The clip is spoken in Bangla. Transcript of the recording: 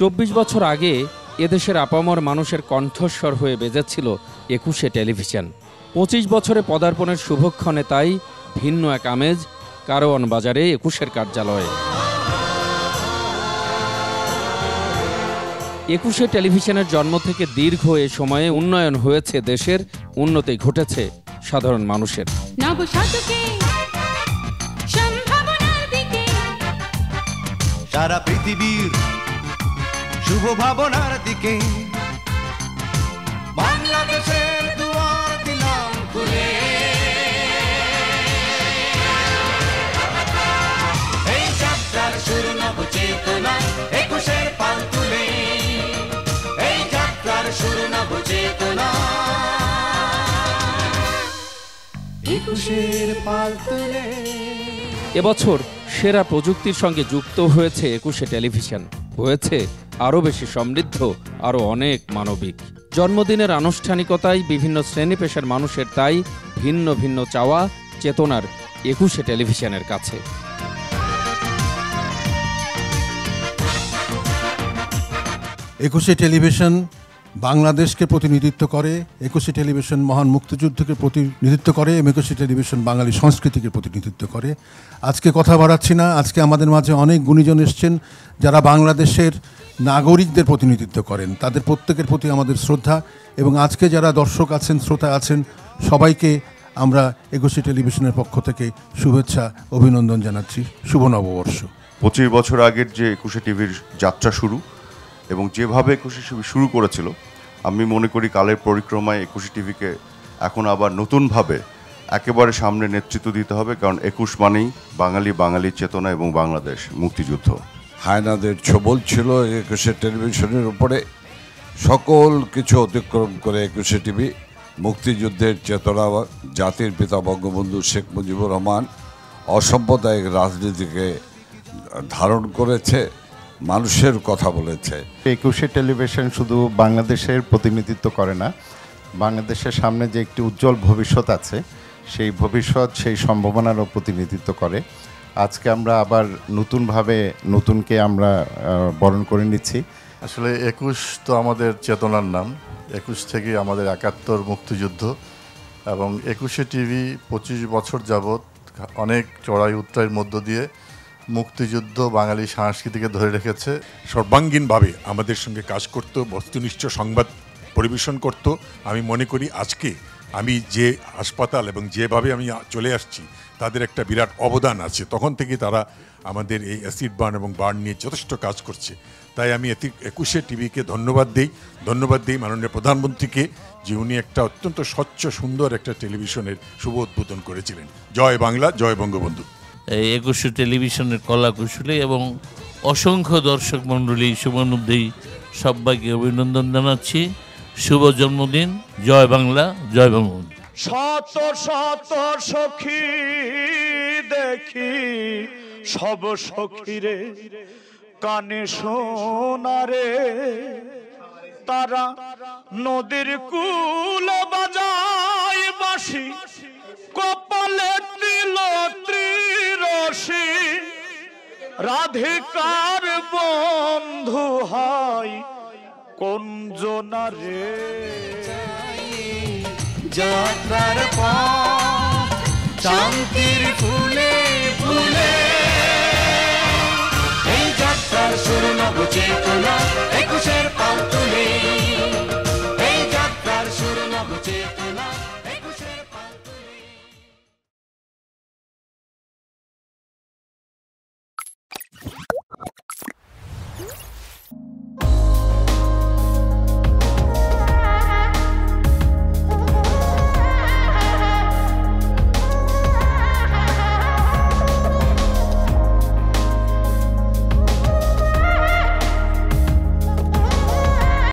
24 বছর আগে এদেশের আপামর মানুষের কণ্ঠস্বর হয়ে বেজেছিল একুশে টেলিভিশন। 25 বছরে পদার্পণের শুভক্ষণে তাই ভিন্ন এক আমেজ কারওয়ান বাজারে একুশের কার্যালয়ে। একুশে টেলিভিশনের জন্ম থেকে দীর্ঘ এ সময়ে উন্নয়ন হয়েছে দেশের, উন্নতি ঘটেছে সাধারণ মানুষের। সারা পৃথিবীর শুভ ভাবনার দিকে বাংলাদেশের দুয়ার দিলাম খুলে। এই যাত্রার শুরু নব চেতনা একুশের পাল তুলে। এই যাত্রার শুরু নব চেতনা একুশের পাল তুলে। এবছর সেরা প্রযুক্তির সঙ্গে যুক্ত হয়েছে একুশে টেলিভিশন, হয়েছে আরও বেশি সমৃদ্ধ, আরও অনেক মানবিক। জন্মদিনের আনুষ্ঠানিকতায় বিভিন্ন শ্রেণী পেশার মানুষের তাই ভিন্ন ভিন্ন চাওয়া চেতনার একুশে টেলিভিশনের কাছে। একুশে টেলিভিশন বাংলাদেশকে প্রতিনিধিত্ব করে, একুশে টেলিভিশন মহান মুক্তিযুদ্ধকে প্রতিনিধিত্ব করে, একুশে টেলিভিশন বাঙালি সংস্কৃতিকে প্রতিনিধিত্ব করে। আজকে কথা বাড়াচ্ছি না, আজকে আমাদের মাঝে অনেক গুণীজন এসছেন যারা বাংলাদেশের নাগরিকদের প্রতিনিধিত্ব করেন, তাদের প্রত্যেকের প্রতি আমাদের শ্রদ্ধা। এবং আজকে যারা দর্শক আছেন, শ্রোতা আছেন, সবাইকে আমরা একুশে টেলিভিশনের পক্ষ থেকে শুভেচ্ছা, অভিনন্দন জানাচ্ছি। শুভ নববর্ষ। 25 বছর আগের যে একুশে টিভির যাত্রা শুরু এবং যেভাবে একুশে টিভি শুরু করেছিল, আমি মনে করি কালের পরিক্রমায় একুশে টিভিকে এখন আবার নতুনভাবে একেবারে সামনে নেতৃত্ব দিতে হবে, কারণ 21 মানেই বাঙালি চেতনা এবং বাংলাদেশ মুক্তিযুদ্ধ। হায়নাদের ছোবল ছিল একুশে টেলিভিশনের উপরে, সকল কিছু অতিক্রম করে একুশে টিভি মুক্তিযুদ্ধের চেতনা, জাতির পিতা বঙ্গবন্ধু শেখ মুজিবুর রহমান অসাম্প্রদায়িক রাজনীতিকে ধারণ করেছে, মানুষের কথা বলেছে। একুশে টেলিভিশন শুধু বাংলাদেশের প্রতিনিধিত্ব করে না, বাংলাদেশের সামনে যে একটি উজ্জ্বল ভবিষ্যৎ আছে, সেই ভবিষ্যৎ, সেই সম্ভাবনারও প্রতিনিধিত্ব করে। আজকে আমরা আবার নতুনভাবে নতুনকে আমরা বরণ করে নিচ্ছি। আসলে 21 তো আমাদের চেতনার নাম, 21 থেকে আমাদের 71 মুক্তিযুদ্ধ, এবং একুশে টিভি 25 বছর যাবৎ অনেক চড়াই উত্তরাইয়ের মধ্য দিয়ে মুক্তিযুদ্ধ বাঙালি সংস্কৃতিকে ধরে রেখেছে। সর্বাঙ্গীনভাবে আমাদের সঙ্গে কাজ করত, বস্তুনিষ্ঠ সংবাদ পরিবেশন করত। আমি মনে করি আজকে আমি যে হাসপাতাল এবং যেভাবে আমি চলে আসছি, তাদের একটা বিরাট অবদান আছে। তখন থেকে তারা আমাদের এই অ্যাসিড বার্ন এবং বার্ন নিয়ে যথেষ্ট কাজ করছে। তাই আমি একুশে টিভিকে ধন্যবাদ দিই মাননীয় প্রধানমন্ত্রীকে, যে উনি একটা অত্যন্ত স্বচ্ছ সুন্দর একটা টেলিভিশনের শুভ উদ্বোধন করেছিলেন। জয় বাংলা, জয় বঙ্গবন্ধু। একুশে টেলিভিশনের কলা কুশলী এবং অসংখ্য দর্শক মণ্ডলী, শুভানুধ্যায়ী সবাইকে অভিনন্দন জানাচ্ছি। শুভ জন্মদিন। জয় বাংলা, জয় বঙ্গবন্ধু। শত শত সখী দেখি, সব সখীরে কানে শোনারে, তারা নদীর কূল বাজায় বাঁশি, কপালে তিল ত্রিরশি, রাধিকার বন্ধু হয় কুঞ্জনারে। যাত্রার পথ শান্তির ফুলে ফুলে, এই যাত্রার শুরু নব চেতনা একুশের পাল তুলে। এই যাত্রার শুরু নব চেতনা একুশের পাল তুলে।